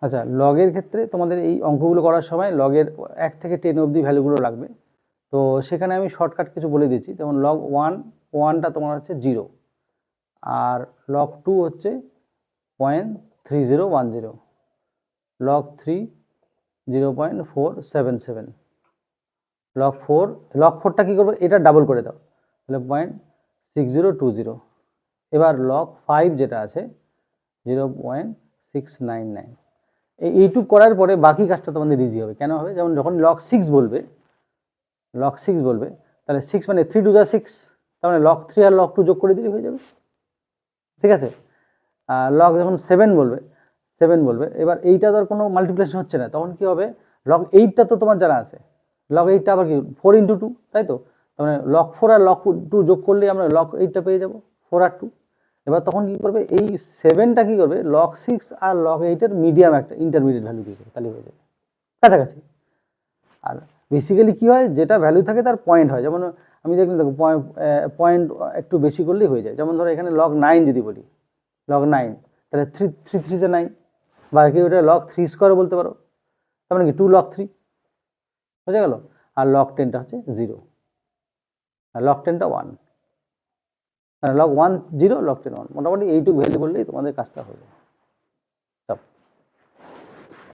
আচ্ছা, লগের ক্ষেত্রে তোমাদের এই অঙ্কগুলো করার সময় লগের 1 থেকে 10 অবধি ভ্যালুগুলো লাগবে। তো সেখানে আমি শর্টকাট কিছু বলে দিচ্ছি। যেমন লগ 1টা তোমার হচ্ছে 0, আর লগ 2 হচ্ছে 0.3010, লগ 3 0.477, লগ 4টা কী করবো, এটা ডাবল করে দাও, তাহলে 0.6020। এবার লগ 5 যেটা আছে 0.699। এইটুক করার পরে বাকি কাজটা তোমাদের ইজি হবে। কেন হবে? যেমন যখন লগ 6 বলবে, তাহলে 6 মানে 3 2 6, তার মানে লগ 3 আর লগ 2 যোগ করে দিলে হয়ে যাবে। ঠিক আছে? লগ যখন 7 বলবে, এবার এইটা তো আর কোনো মাল্টিপ্লিকেশন হচ্ছে না, তখন কি হবে, লগ 8টা তো তোমার জানা আছে, লগ 8টা আবার কি 4 × 2, তাই তো? তার মানে লগ 4 আর লগ 2 যোগ করলে আমরা লগ 8টা পেয়ে যাব, 4 আর 2। এবার তখন কি করবে, এই 7টা কি করবে, লগ 6 আর লগ 8-এর মিডিয়াম একটা ইন্টারমিডিয়েট ভ্যালু দিয়ে দেবে, তাহলে হয়ে যাবে কাছাকাছি। আর বেসিক্যালি কি হয়, যেটা ভ্যালু থাকে তার পয়েন্ট হয়। যেমন আমি দেখলাম, দেখো পয়েন্ট একটু বেশি করলেই হয়ে যায়। যেমন ধরো এখানে লগ 9 যদি বলি, লগ 9, তাহলে 3 3 যে 9, বা কি ওটা লগ 3 স্কোয়ার বলতে পারো, তার মানে কি 2 লগ 3 বোঝা গেল। আর লগ 10টা হচ্ছে 0, আর লগ 10টা 1, লগ 1 0, লগ 10 1। মোটামুটি এইটুকু ভ্যালু করলেই তোমাদের কাজটা হবে।